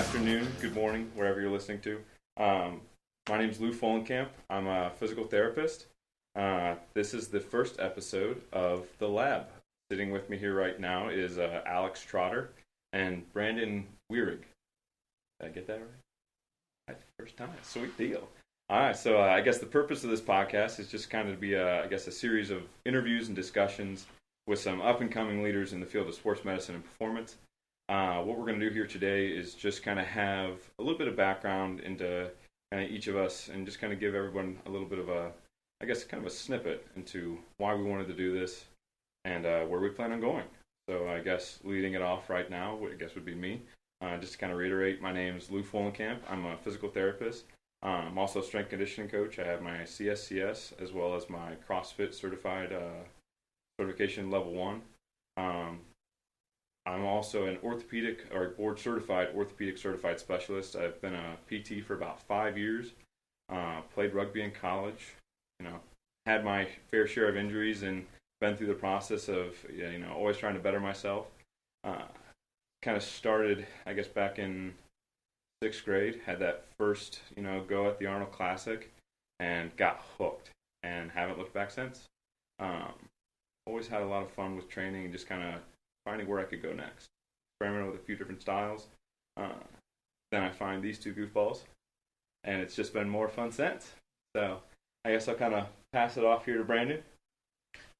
afternoon, good morning, wherever you're listening to. My name is Lou Follenkamp. I'm a physical therapist. This is the first episode of The Lab. Sitting with me here right now is Alex Trotter and Brandon Wierig. Did I get that right? First time. Sweet deal. All right, so I guess the purpose of this podcast is just kind of to be, a series of interviews and discussions with some up-and-coming leaders in the field of sports medicine and performance. What we're going to do here today is just kind of have a little bit of background into kind of each of us and just kind of give everyone a little bit of kind of a snippet into why we wanted to do this and where we plan on going. So I guess leading it off right now, would be me. Just to kind of reiterate, my name is Lou Follenkamp. I'm a physical therapist. I'm also a strength conditioning coach. I have my CSCS as well as my CrossFit certification level 1. I'm also an board certified orthopedic certified specialist. I've been a PT for about 5 years. Played rugby in college. Had my fair share of injuries and been through the process of always trying to better myself. Kind of started, I guess, back in 6th grade. Had that first go at the Arnold Classic and got hooked and haven't looked back since. Always had a lot of fun with training and just kind of finding where I could go next. Experimented with a few different styles. Then I find these two goofballs, and it's just been more fun since. So I guess I'll kind of pass it off here to Brandon.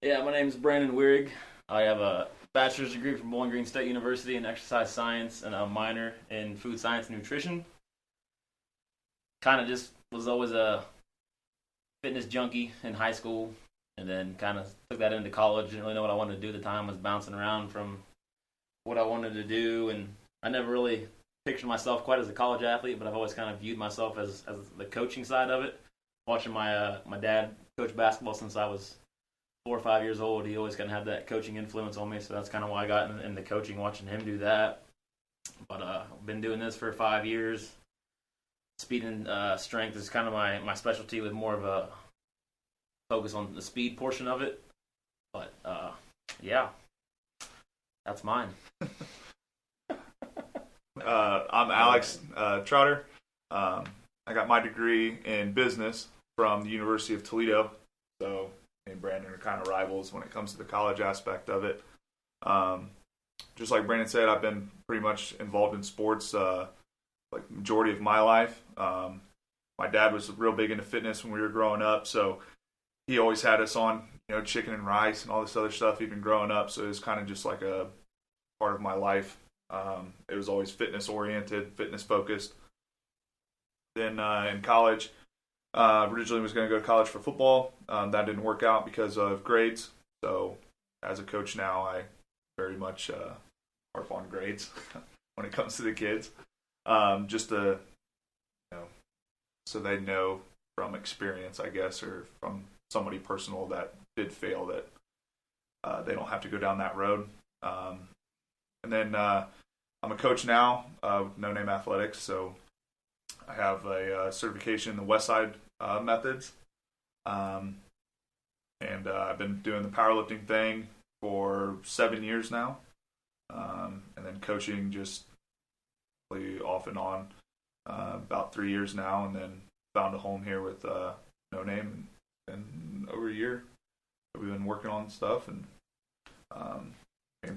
Yeah, my name is Brandon Wierig. I have a bachelor's degree from Bowling Green State University in exercise science and a minor in food science and nutrition. Kind of just was always a fitness junkie in high school. And then kind of took that into college. Didn't really know what I wanted to do at the time. Was bouncing around from what I wanted to do. And I never really pictured myself quite as a college athlete, but I've always kind of viewed myself as the coaching side of it. Watching my dad coach basketball since I was 4 or 5 years old. He always kind of had that coaching influence on me. So that's kind of why I got into coaching, watching him do that. But I've been doing this for 5 years. Speed and strength is kind of my specialty, with more of a focus on the speed portion of it, but yeah, that's mine. I'm Alex Trotter. I got my degree in business from the University of Toledo, so me and Brandon are kind of rivals when it comes to the college aspect of it. Just like Brandon said, I've been pretty much involved in sports like the majority of my life. My dad was real big into fitness when we were growing up, so he always had us on, chicken and rice and all this other stuff even growing up. So it was kind of just like a part of my life. It was always fitness oriented, fitness focused. Then in college, originally was going to go to college for football. That didn't work out because of grades. So as a coach now, I very much harp on grades when it comes to the kids. Just to, so they know from experience, I guess, or from somebody personal that did fail, that they don't have to go down that road. And then I'm a coach now with No Name Athletics, so I have a certification in the Westside methods. And I've been doing the powerlifting thing for 7 years now. And then coaching just off and on about 3 years now, and then found a home here with No Name. And over a year we've been working on stuff, and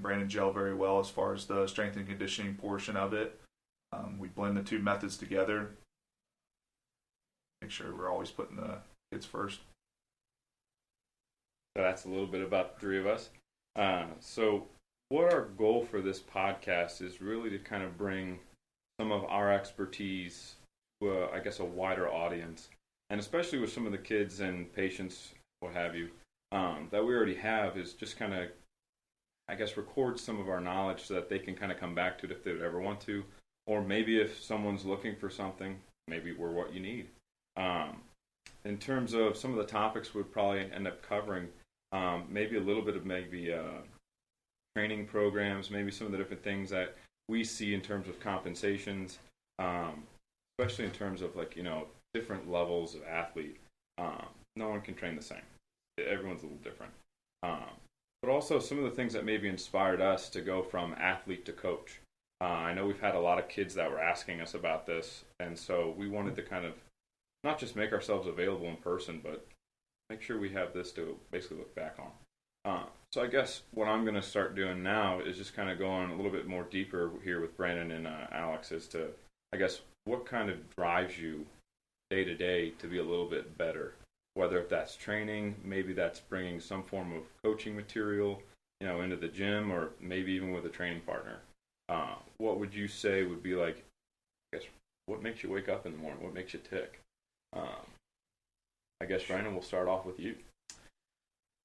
Brandon gel very well as far as the strength and conditioning portion of it. We blend the two methods together, make sure we're always putting the kids first. So that's a little bit about the three of us. So what our goal for this podcast is really to kind of bring some of our expertise to a wider audience. And especially with some of the kids and patients, what have you, that we already have, is just kind of, record some of our knowledge so that they can kind of come back to it if they would ever want to. Or maybe if someone's looking for something, maybe we're what you need. In terms of some of the topics we'd probably end up covering, maybe a little bit of training programs, maybe some of the different things that we see in terms of compensations, especially in terms of different levels of athlete. No one can train the same. Everyone's a little different. But also some of the things that maybe inspired us to go from athlete to coach. I know we've had a lot of kids that were asking us about this, and so we wanted to kind of not just make ourselves available in person, but make sure we have this to basically look back on. So I guess what I'm going to start doing now is just kind of going a little bit more deeper here with Brandon and Alex as to, I guess, what kind of drives you day to day to be a little bit better. Whether if that's training, maybe that's bringing some form of coaching material, into the gym, or maybe even with a training partner. What would you say would be like, I guess, what makes you wake up in the morning? What makes you tick? I guess, Brandon, we'll start off with you.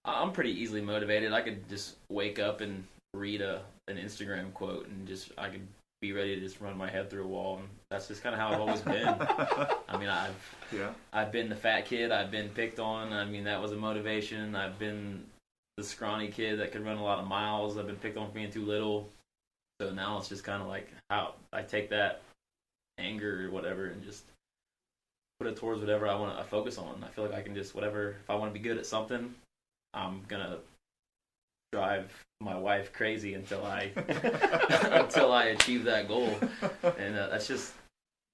I'm pretty easily motivated. I could just wake up and read an Instagram quote, and I could be ready to just run my head through a wall. And that's just kind of how I've always been. I mean, I've been the fat kid. I've been picked on. I mean, that was a motivation. I've been the scrawny kid that could run a lot of miles. I've been picked on for being too little. So now it's just kind of like how I take that anger or whatever and just put it towards whatever I want to focus on. I feel like I can just if I want to be good at something, I'm gonna drive my wife crazy until I until I achieve that goal. And that's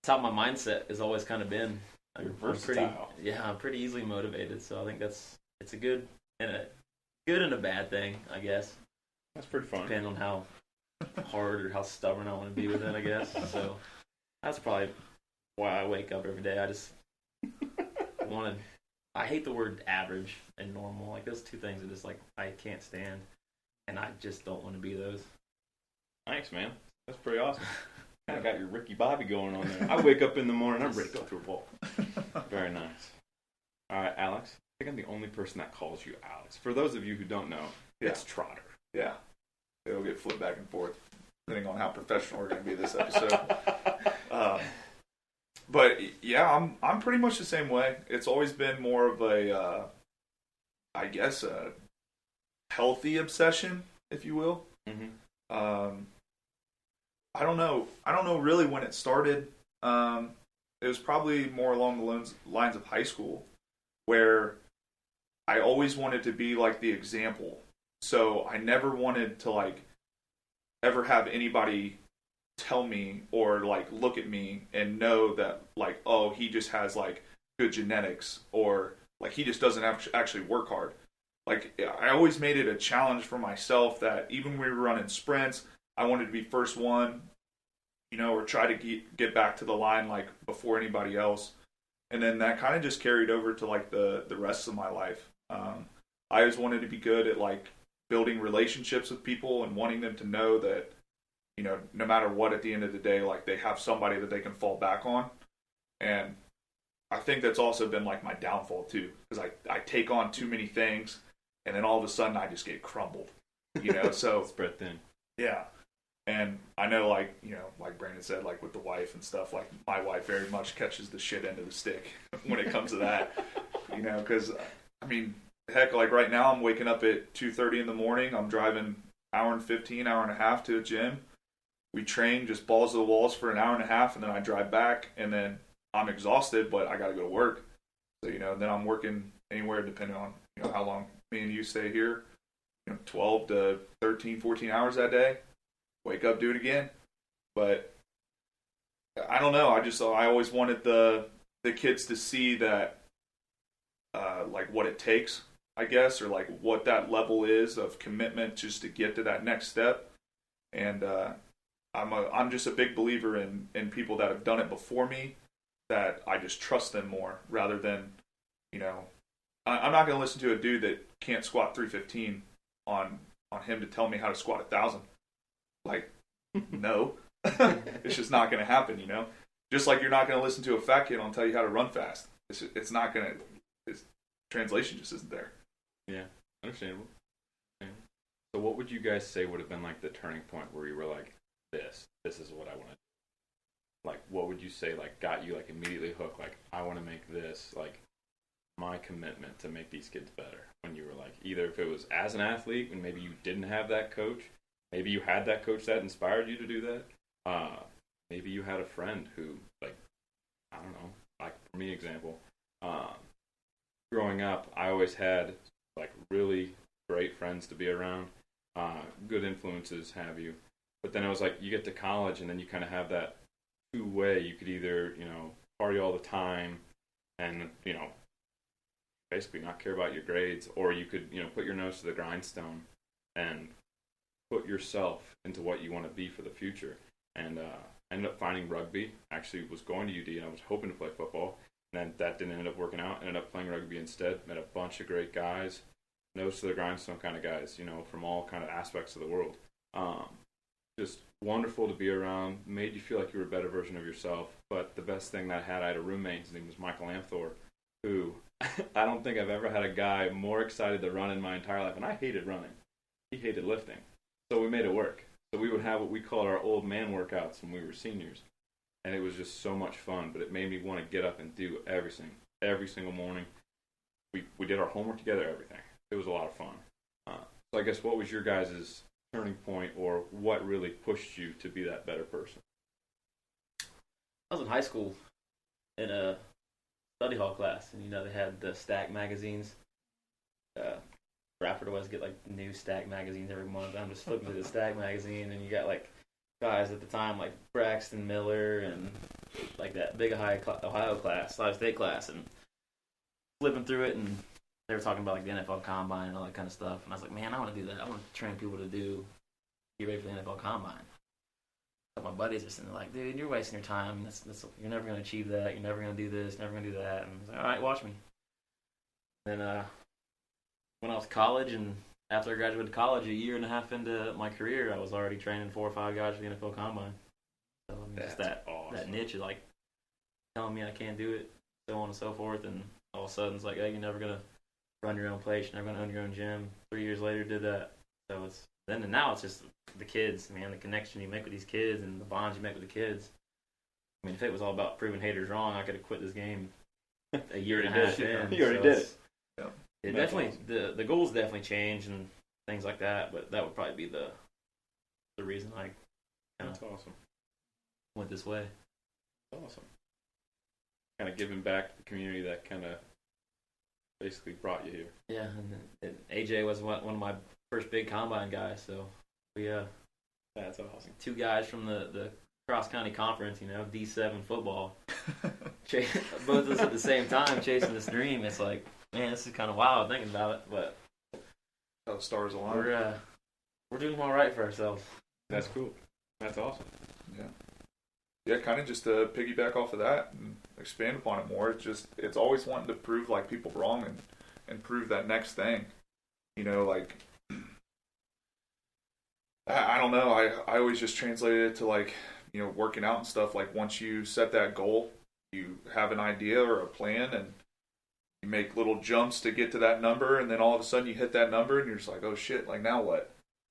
how my mindset has always kind of been. You're versatile. I'm pretty easily motivated. So I think it's a good and a bad thing, I guess. That's pretty fun. Depending on how hard or how stubborn I want to be with it, I guess. So that's probably why I wake up every day. I just I hate the word average and normal. Like, those two things are just like I can't stand, and I just don't want to be those. Thanks, man. That's pretty awesome. Kind of got your Ricky Bobby going on there. I wake up in the morning, I'm ready to go through a ball. Very nice. All right, Alex. I think I'm the only person that calls you Alex. For those of you who don't know, it's Trotter. Yeah. It'll get flipped back and forth, depending on how professional we're going to be this episode. But yeah, I'm pretty much the same way. It's always been more of a, I guess, a healthy obsession, if you will. Mm-hmm. I don't know really when it started. It was probably more along the lines of high school, where I always wanted to be like the example. So I never wanted to ever have anybody tell me or look at me and know that oh, he just has good genetics, or he just doesn't actually work hard. I always made it a challenge for myself that even when we were running sprints, I wanted to be first one, or try to get back to the line before anybody else. And then that kind of just carried over to the rest of my life. I always wanted to be good at building relationships with people and wanting them to know that, no matter what, at the end of the day, they have somebody that they can fall back on. And I think that's also been my downfall too, because I take on too many things, and then all of a sudden I just get crumbled, so spread thin. Yeah. And I know, like Brandon said, with the wife and stuff, my wife very much catches the shit end of the stick when it comes to that, because, I mean, heck, right now I'm waking up at 2:30 in the morning. I'm driving hour and 15, hour and a half to a gym. We train just balls to the walls for an hour and a half, and then I drive back, and then I'm exhausted, but I got to go to work. So, then I'm working anywhere depending on, how long me and you stay here, 12 to 13, 14 hours that day. Wake up, do it again. But I don't know. I always wanted the kids to see that, what it takes, I guess, or what that level is of commitment just to get to that next step. And I'm just a big believer in people that have done it before me, that I just trust them more rather than, I'm not going to listen to a dude that can't squat 315 on him to tell me how to squat 1,000. No, it's just not going to happen, Just like you're not going to listen to a fat kid and tell you how to run fast. It's not going to, translation just isn't there. Yeah, understandable. Yeah. So what would you guys say would have been the turning point where you were this is what I want to do? What would you say got you immediately hooked? I want to make this my commitment to make these kids better. When you were either if it was as an athlete and maybe you didn't have that coach, maybe you had that coach that inspired you to do that. Maybe you had a friend who, I don't know, for me, example, growing up, I always had, really great friends to be around, good influences, have you. But then it was like you get to college and then you kind of have that two-way. You could either, party all the time and, basically not care about your grades, or you could, put your nose to the grindstone and put yourself into what you want to be for the future. And ended up finding rugby. Actually was going to UD and I was hoping to play football. And then that didn't end up working out. Ended up playing rugby instead. Met a bunch of great guys, nose to the grindstone kind of guys, from all kind of aspects of the world. Just wonderful to be around. Made you feel like you were a better version of yourself. But the best thing that I had a roommate. His name was Michael Amthor, who I don't think I've ever had a guy more excited to run in my entire life. And I hated running. He hated lifting. So we made it work. So we would have what we called our old man workouts when we were seniors. And it was just so much fun. But it made me want to get up and do everything. Every single morning. We did our homework together, everything. It was a lot of fun. So I guess what was your guys' turning point, or what really pushed you to be that better person? I was in high school in a study hall class, and they had the Stack magazines. Bradford always get like new Stack magazines every month. I'm just flipping through the Stack magazine, and you got like guys at the time like Braxton Miller and like that big Ohio State class, and flipping through it, and they were talking about like the NFL Combine and all that kind of stuff. And I was like, man, I want to do that. I want to train people to get ready for the NFL Combine. But my buddies are sitting there like, dude, you're wasting your time. You're never going to achieve that. You're never going to do this. Never going to do that. And I was like, all right, watch me. Then when I was in college, and after I graduated college, a year and a half into my career, I was already training 4 or 5 guys for the NFL Combine. So I mean, just that niche is like telling me I can't do it, so on and so forth. And all of a sudden, it's like, hey, you're never going to run your own place. You're never going to own your own gym. 3 years later, did that. So it's then and now it's just the kids, man, the connection you make with these kids and the bonds you make with the kids. I mean, if it was all about proving haters wrong, I could have quit this game a year and a half in. You already did it. Yeah. It definitely awesome. The goals definitely change and things like that, but that would probably be the reason I That's awesome. Went this way. That's awesome. Kind of giving back to the community that kind of basically brought you here. Yeah, and AJ was one of my first big combine guys, so we that's awesome. 2 guys from the cross county conference, D7 football, both of us at the same time chasing this dream. It's like, man, this is kind of wild thinking about it, but how the stars align. We're doing all right for ourselves. That's cool. That's awesome. Yeah, kind of just to piggyback off of that and expand upon it more. It's always wanting to prove like people wrong and prove that next thing. Like I don't know. I always just translated it to like, working out and stuff. Like once you set that goal, you have an idea or a plan, and you make little jumps to get to that number, and then all of a sudden you hit that number, and you're just like, oh shit, like now what?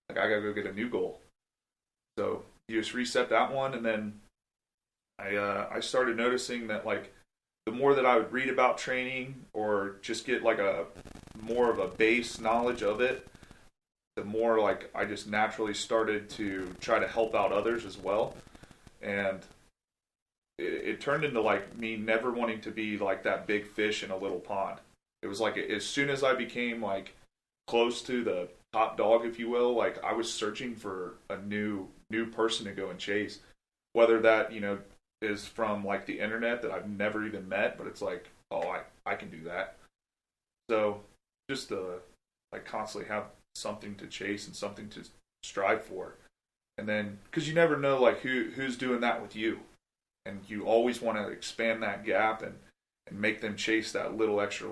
Like I gotta go get a new goal. So you just reset that one, and then I started noticing that like the more that I would read about training or just get like a more of a base knowledge of it, the more like I just naturally started to try to help out others as well. And it turned into like me never wanting to be like that big fish in a little pond. It was like as soon as I became like close to the top dog, if you will, like I was searching for a new person to go and chase, whether that is from like the internet that I've never even met, but it's like, oh, I can do that. So just to like constantly have something to chase and something to strive for, and then because you never know like who's doing that with you, and you always want to expand that gap and make them chase that little extra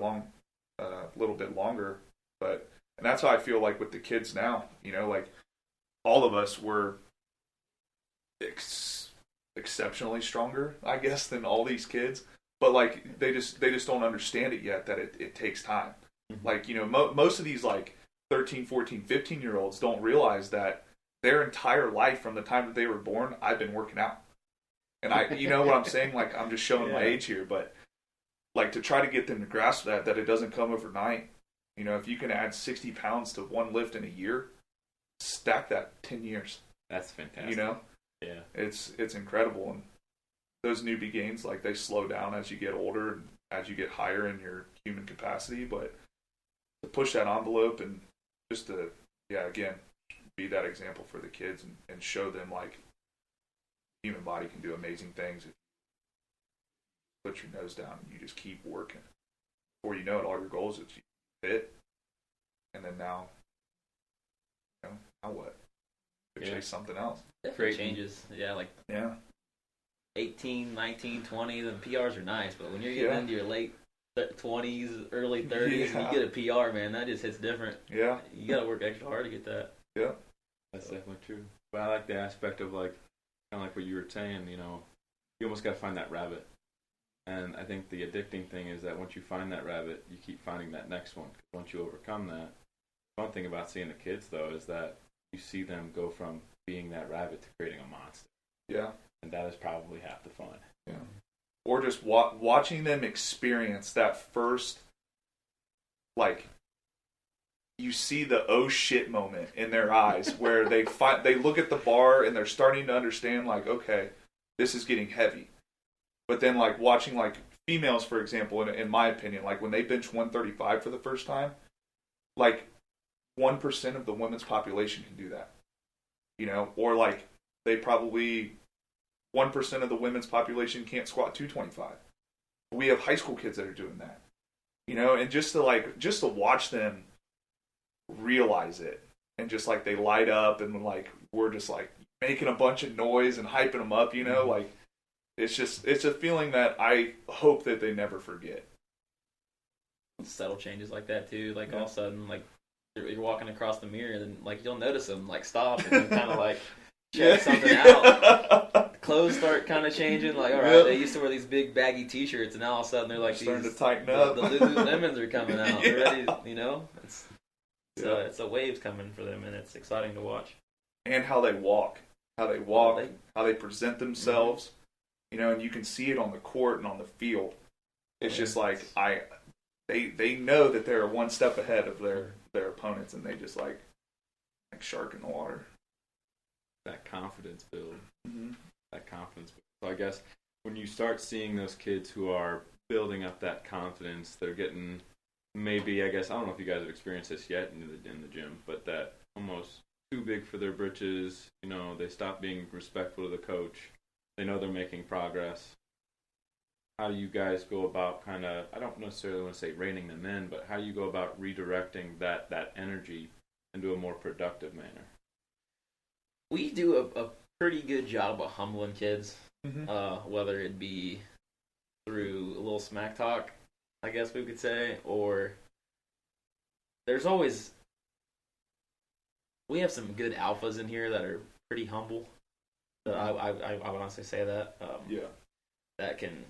little bit longer. And that's how I feel like with the kids now. Like all of us were exceptionally stronger, I guess, than all these kids, but like they just don't understand it yet, that it takes time. Mm-hmm. Like most of these like 13, 14, 15 year olds don't realize that their entire life from the time that they were born, I've been working out. And you know what I'm saying? Like I'm just showing my age here, but like to try to get them to grasp that it doesn't come overnight. If you can add 60 pounds to one lift in a year, stack that 10 years. That's fantastic. Yeah, it's incredible. And those newbie gains, like they slow down as you get older and as you get higher in your human capacity. But to push that envelope and just to, again, be that example for the kids and show them like the human body can do amazing things if you put your nose down and you just keep working. Before you know it, all your goals is you fit, and then now, now what? Chase something else. Definitely changes. Yeah, like Yeah. 18, 19, 20, then PRs are nice, but when you're getting into your late 20s, early 30s, and you get a PR, man, that just hits different. Yeah. You got to work extra hard to get that. Yeah. That's definitely true. But I like the aspect of like, kind of like what you were saying, you almost got to find that rabbit. And I think the addicting thing is that once you find that rabbit, you keep finding that next one. Once you overcome that, the fun thing about seeing the kids, though, is that you see them go from being that rabbit to creating a monster. Yeah. And that is probably half the fun. Yeah. Or just watching them experience that first, like, you see the oh shit moment in their eyes where they look at the bar and they're starting to understand, like, okay, this is getting heavy. But then, like, watching, like, females, for example, in my opinion, like, when they bench 135 for the first time, like, 1% of the women's population can do that. Or, like, they probably 1% of the women's population can't squat 225. We have high school kids that are doing that. And just to watch them realize it and just, like, they light up and, like, we're just, like, making a bunch of noise and hyping them up, like, it's a feeling that I hope that they never forget. Subtle changes like that too. Like all of a sudden, like you're walking across the mirror, and like you'll notice them like stop and kind of like check something out. Clothes start kind of changing. Like all right, they used to wear these big baggy T-shirts, and now all of a sudden they're like starting these, to tighten up. The Lululemons are coming out. They're ready. It's a wave's coming for them, and it's exciting to watch. And how they walk, how they present themselves. And you can see it on the court and on the field. It's just like they know that they're one step ahead of their opponents, and they just like shark in the water. That confidence build. Mm-hmm. That confidence build. So I guess when you start seeing those kids who are building up that confidence, they're getting maybe, I guess, I don't know if you guys have experienced this yet in the gym, but that almost too big for their britches. They stop being respectful to the coach. They know they're making progress. How do you guys go about kind of, I don't necessarily want to say reining them in, but how do you go about redirecting that energy into a more productive manner? We do a pretty good job of humbling kids, whether it be through a little smack talk, I guess we could say, or there's always, we have some good alphas in here that are pretty humble. I would honestly say that. That can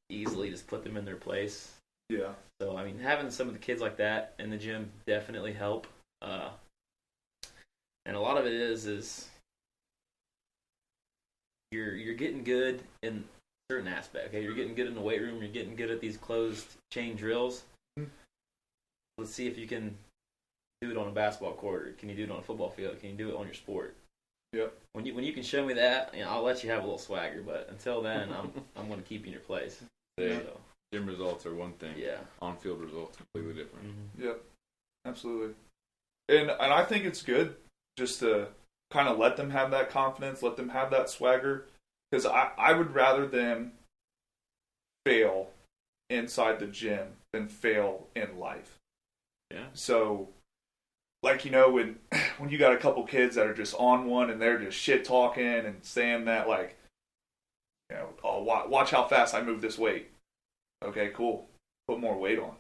easily just put them in their place. Yeah. So, I mean, having some of the kids like that in the gym definitely help. And a lot of it is you're getting good in certain aspect. Okay, you're getting good in the weight room. You're getting good at these closed chain drills. Mm-hmm. Let's see if you can do it on a basketball court. Or can you do it on a football field? Can you do it on your sport? Yep. When you can show me that, I'll let you have a little swagger. But until then, I'm going to keep you in your place. Gym results are one thing. Yeah. On-field results completely different. Mm-hmm. Yep. Absolutely. And I think it's good just to kind of let them have that confidence, let them have that swagger, because I would rather them fail inside the gym than fail in life. Yeah. So, like, when you got a couple kids that are just on one and they're just shit talking and saying that, like, oh, watch how fast I move this weight. Okay, cool. Put more weight on.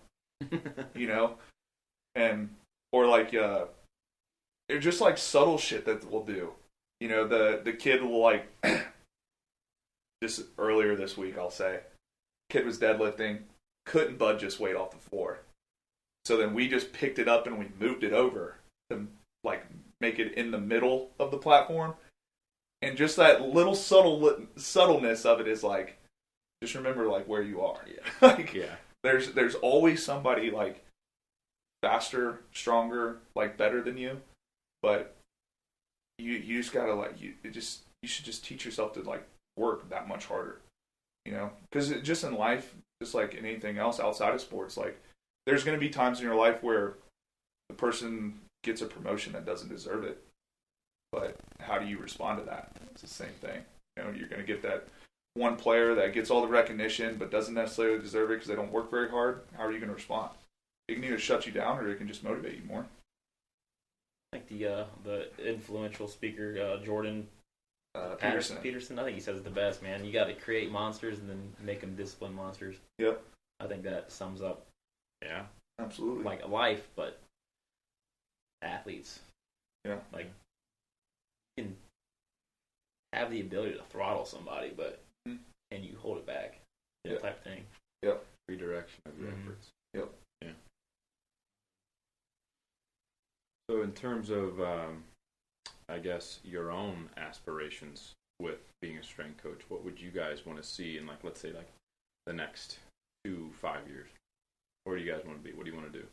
And or like it's just like subtle shit that we'll do. The kid will like just earlier this week, I'll say, kid was deadlifting, couldn't budge his weight off the floor. So then we just picked it up and we moved it over to like make it in the middle of the platform. And just that little subtleness of it is like, just remember like where you are. Yeah. There's always somebody like faster, stronger, like better than you, but you just gotta like you should just teach yourself to like work that much harder, because just in life, just like anything else outside of sports, like there's gonna be times in your life where the person gets a promotion that doesn't deserve it, but how do you respond to that? It's the same thing. You know, you're going to get that one player that gets all the recognition but doesn't necessarily deserve it because they don't work very hard. How are you going to respond? It can either shut you down or it can just motivate you more. I think the influential speaker Jordan Peterson, I think he says it the best, man. You got to create monsters and then make them discipline monsters. Yep. I think that sums up, Yeah. Absolutely. like a life, but athletes. Yeah. Like, you can have the ability to throttle somebody, but can you hold it back? That type of thing. Yep. Redirection of your efforts. Yep. Yeah. So in terms of, I guess, your own aspirations with being a strength coach, what would you guys want to see in, like, let's say, like, the next 2-5 years? Where do you guys want to be? What do you want to do?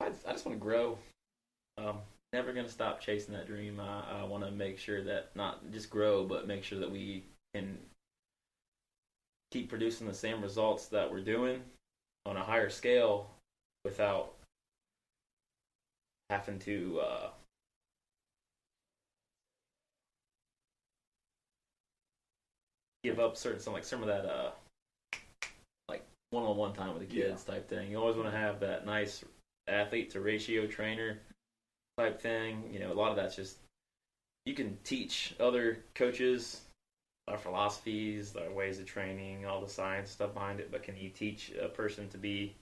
I just want to grow. Never going to stop chasing that dream. I want to make sure that not just grow, but make sure that we can keep producing the same results that we're doing on a higher scale without having to give up some of that like one-on-one time with the kids type thing. You always want to have that nice athlete to ratio trainer type thing. You know, a lot of that's just, you can teach other coaches our philosophies, our ways of training, all the science stuff behind it, but can you teach a person to be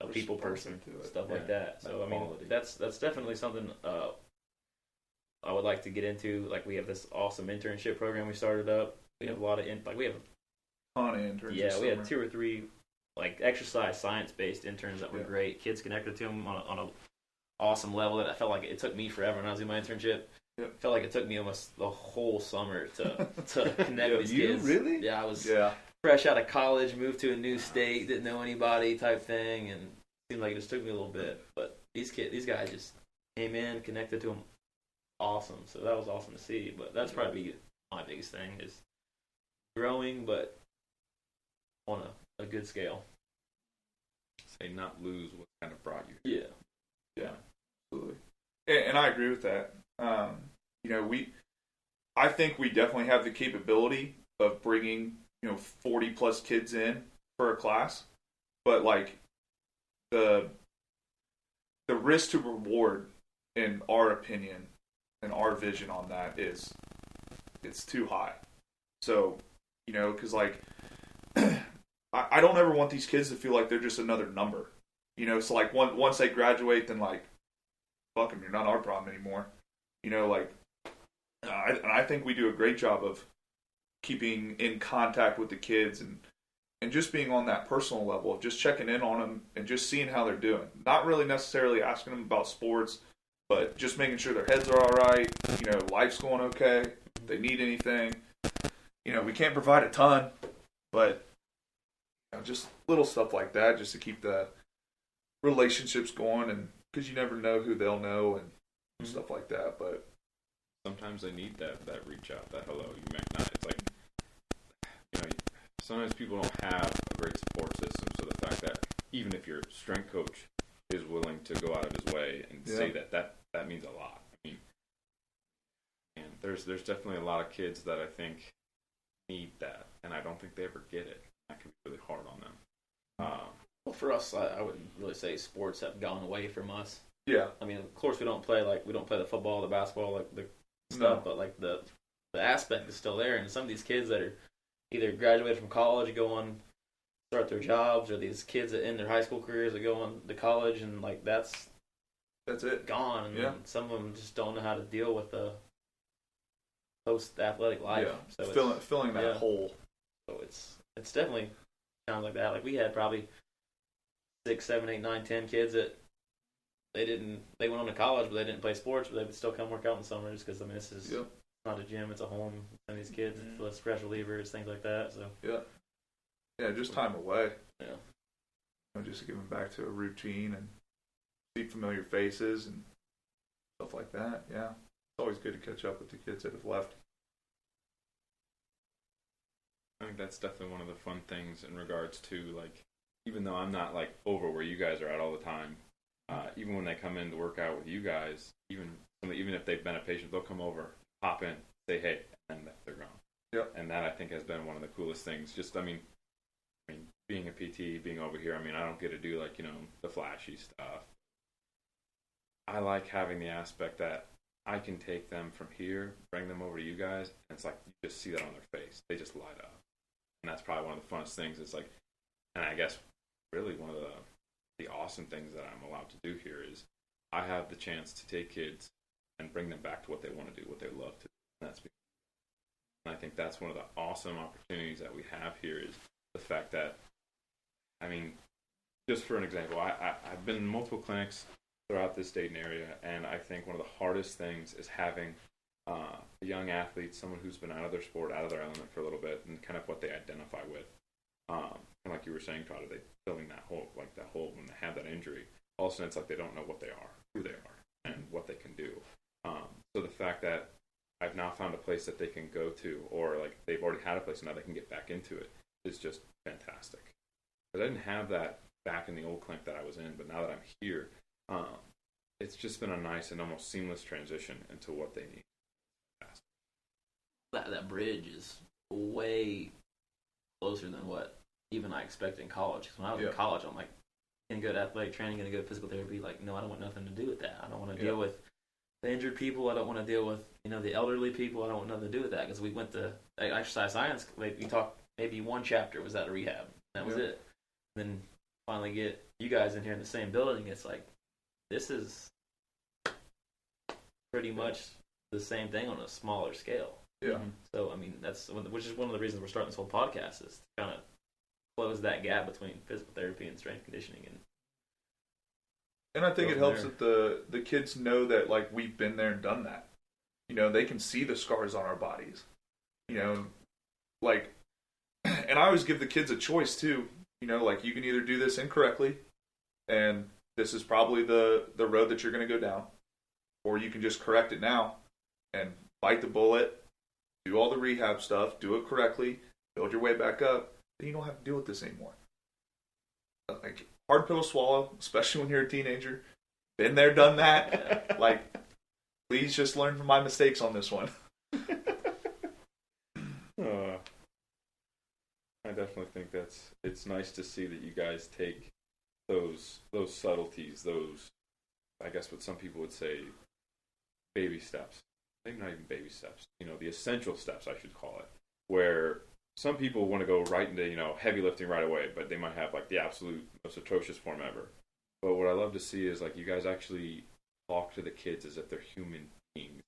a people person, stuff like that. So I mean, that's definitely something I would like to get into. Like, we have this awesome internship program we started up. We have a lot of we have ton of interns. Yeah, we had 2 or 3 like exercise science based interns that were great. Kids connected to them on a awesome level that I felt like it took me forever when I was in my internship. Yep. Felt like it took me almost the whole summer to connect with these you kids. Really? Yeah, I was fresh out of college, moved to a new state, didn't know anybody type thing, and it seemed like it just took me a little bit. But these guys just came in, connected to them, awesome. So that was awesome to see. But that's probably my biggest thing is growing, but on a good scale. Say not lose what kind of brought you. Yeah, absolutely. And I agree with that. You know, I think we definitely have the capability of bringing, 40 plus kids in for a class, but like the risk to reward, in our opinion and our vision on that is, it's too high. So, because like I don't ever want these kids to feel like they're just another number. So like once they graduate, then like, fuck them, you're not our problem anymore. I think we do a great job of keeping in contact with the kids and just being on that personal level of just checking in on them and just seeing how they're doing. Not really necessarily asking them about sports, but just making sure their heads are all right. Life's going okay. If they need anything. We can't provide a ton, but just little stuff like that just to keep the relationships going, and because you never know who they'll know and stuff like that. But sometimes they need that reach out, that hello, you might not. It's like, sometimes people don't have a great support system, so the fact that even if your strength coach is willing to go out of his way and say that means a lot. I mean, and there's definitely a lot of kids that I think need that, and I don't think they ever get it. That can be really hard on them. Well, for us, I wouldn't really say sports have gone away from us. Yeah. I mean, of course, we don't play the football, the basketball, like the stuff, but like the aspect is still there. And some of these kids that are either graduated from college, go on, start their jobs, or these kids that end their high school careers that go on to college, and like that's it, gone. And some of them just don't know how to deal with the post athletic life. Yeah. So filling that hole. So it's definitely sounds like that. Like, we had probably 6, 7, 8, 9, 10 kids that they went on to college, but they didn't play sports, but they would still come work out in the summer just because, this is not a gym, it's a home. And these kids, less stress relievers, things like that. So just time away. Yeah, just giving back to a routine and see familiar faces and stuff like that. Yeah, it's always good to catch up with the kids that have left. I think that's definitely one of the fun things in regards to, like, even though I'm not like over where you guys are at all the time, even when they come in to work out with you guys, even even if they've been a patient, they'll come over, pop in, say hey, and they're gone. Yep. And that I think has been one of the coolest things. Just I mean, being a PT, being over here, I mean, I don't get to do like the flashy stuff. I like having the aspect that I can take them from here, bring them over to you guys, and it's like you just see that on their face. They just light up, and that's probably one of the funnest things. It's like, and I guess really one of the awesome things that I'm allowed to do here is I have the chance to take kids and bring them back to what they want to do, what they love to do. And I think that's one of the awesome opportunities that we have here is the fact that, I mean, just for an example, I've been in multiple clinics throughout this Dayton area, and I think one of the hardest things is having a young athlete, someone who's been out of their sport, out of their element for a little bit, and kind of what they identify with. And like you were saying, Trotter, they filling that hole when they have that injury. All of a sudden, it's like they don't know what they are, who they are, and what they can do. So the fact that I've now found a place that they can go to, or like they've already had a place and now they can get back into it, is just fantastic. Because I didn't have that back in the old clinic that I was in, but now that I'm here, it's just been a nice and almost seamless transition into what they need. That bridge is way closer than what even I expected in college. 'Cause when I was in college, I'm like, gonna go to athletic training, gonna go to physical therapy. Like, no, I don't want nothing to do with that. I don't want to deal with the injured people. I don't want to deal with the elderly people. I don't want nothing to do with that because we went to exercise science. Like, we talked maybe one chapter was at a rehab. That was it. And then finally get you guys in here in the same building. It's like this is pretty much the same thing on a smaller scale. Yeah. So I mean which is one of the reasons we're starting this whole podcast is to kind of close that gap between physical therapy and strength conditioning and I think it helps that the kids know that like we've been there and done that. They can see the scars on our bodies. Like, and I always give the kids a choice too. Like you can either do this incorrectly, and this is probably the road that you're going to go down, or you can just correct it now and bite the bullet, do all the rehab stuff, do it correctly, build your way back up. Then you don't have to deal with this anymore. Like, hard pill to swallow, especially when you're a teenager. Been there, done that. Like, please just learn from my mistakes on this one. I definitely think it's nice to see that you guys take those subtleties, those, I guess what some people would say, baby steps. Maybe not even baby steps. The essential steps, I should call it, where some people want to go right into, heavy lifting right away, but they might have like the absolute most atrocious form ever. But what I love to see is like you guys actually talk to the kids as if they're human beings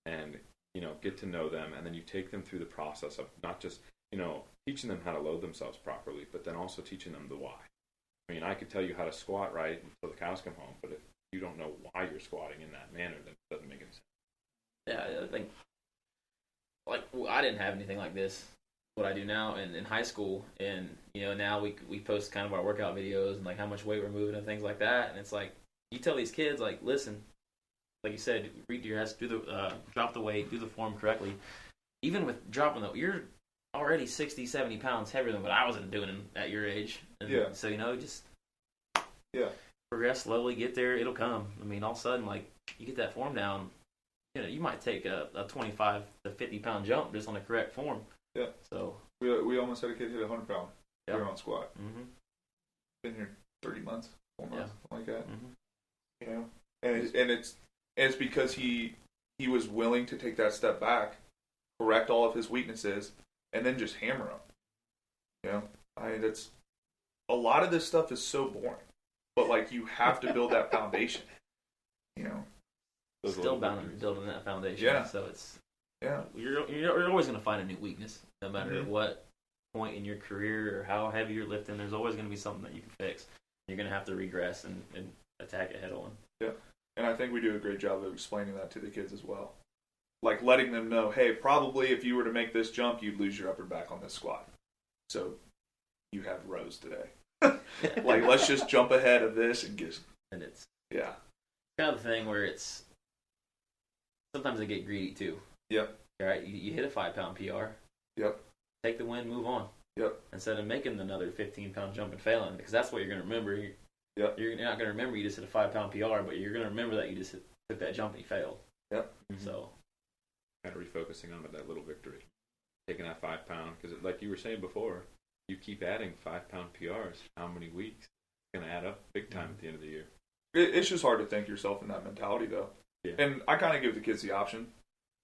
and, get to know them. And then you take them through the process of not just, teaching them how to load themselves properly, but then also teaching them the why. I mean, I could tell you how to squat right until the cows come home, but if you don't know why you're squatting in that manner, then it doesn't make any sense. Yeah, I think, I didn't have anything like this, what I do now in high school, and, now we post kind of our workout videos and, like, how much weight we're moving and things like that, and it's like, you tell these kids, like, listen, like you said, read your ass, do the, drop the weight, do the form correctly. Even with dropping you're already 60, 70 pounds heavier than what I was doing at your age. And so, just progress slowly, get there, it'll come. I mean, all of a sudden, like, you get that form down, you might take a 25 to 50 pound jump just on the correct form. Yeah. So we almost had a kid hit 100 pound. Yeah. We were on squat. Mm-hmm. Been here 30 months, 4 months, something like that. Mm-hmm. And it's because he was willing to take that step back, correct all of his weaknesses, and then just hammer them. That's a lot of this stuff is so boring, but like you have to build that foundation. Still building that foundation. Yeah. So it's you're always going to find a new weakness, no matter what point in your career or how heavy you're lifting. There's always going to be something that you can fix. You're going to have to regress and attack it head on. Yeah, and I think we do a great job of explaining that to the kids as well. Like letting them know, hey, probably if you were to make this jump, you'd lose your upper back on this squat. So you have rows today. Like, let's just jump ahead of this and just... And it's kind of the thing where it's... Sometimes they get greedy, too. Yep. All right, you hit a 5-pound PR. Yep. Take the win, move on. Yep. Instead of making another 15-pound jump and failing, because that's what you're going to remember. Yep. You're not going to remember you just hit a 5-pound PR, but you're going to remember that you just took that jump and you failed. Yep. So Kind of refocusing on that little victory, taking that 5 pound, because like you were saying before, you keep adding 5 pound PRs. How many weeks? It's gonna add up big time at the end of the year. It's just hard to think yourself in that mentality, though. Yeah. And I kind of give the kids the option.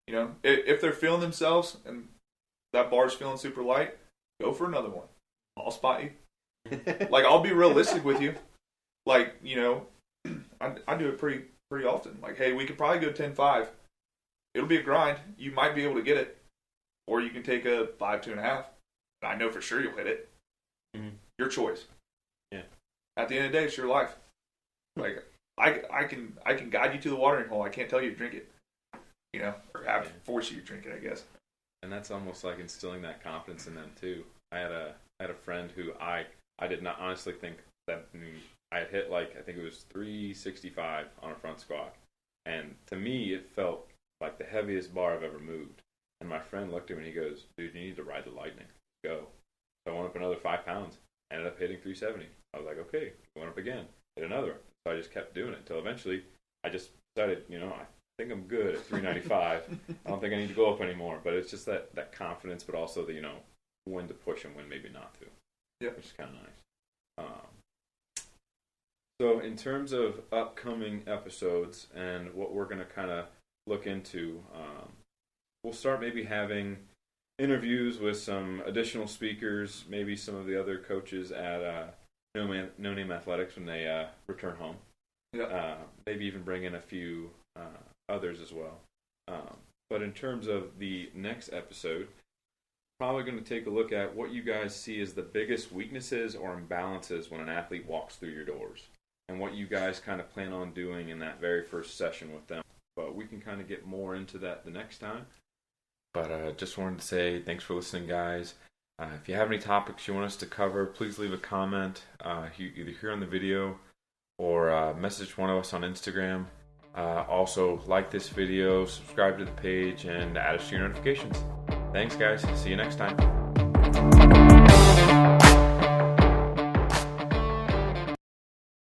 You know, if they're feeling themselves and that bar's feeling super light, go for another one. I'll spot you. Like, I'll be realistic with you. Like, you know, I do it pretty often. Like, hey, we could probably go 10-5. It'll be a grind. You might be able to get it. Or you can take a 5, 2.5. I know for sure you'll hit it. Mm-hmm. Your choice. Yeah. At the end of the day, it's your life. Like, I can guide you to the watering hole. I can't tell you to drink it. You know, or force you to drink it, I guess. And that's almost like instilling that confidence in them too. I had a friend who I did not honestly think that I had hit, like, I think it was 365 on a front squat, and to me it felt like the heaviest bar I've ever moved. And my friend looked at me and he goes, "Dude, you need to ride the lightning. Go." So I went up another 5 pounds. Ended up hitting 370. I was like, okay. Went up again. Hit another. So I just kept doing it until eventually I just decided, you know, I think I'm good at 395. I don't think I need to go up anymore. But it's just that confidence, but also the, you know, when to push and when maybe not to. Yeah. Which is kind of nice. So in terms of upcoming episodes and what we're going to kind of look into, we'll start maybe having interviews with some additional speakers, maybe some of the other coaches at No Name Athletics when they return home. Yeah. Maybe even bring in a few others as well. But in terms of the next episode, probably going to take a look at what you guys see as the biggest weaknesses or imbalances when an athlete walks through your doors, and what you guys kind of plan on doing in that very first session with them. But we can kind of get more into that the next time. But just wanted to say thanks for listening, guys. If you have any topics you want us to cover, please leave a comment either here on the video or message one of us on Instagram. Also, like this video, subscribe to the page, and add us to your notifications. Thanks, guys. See you next time.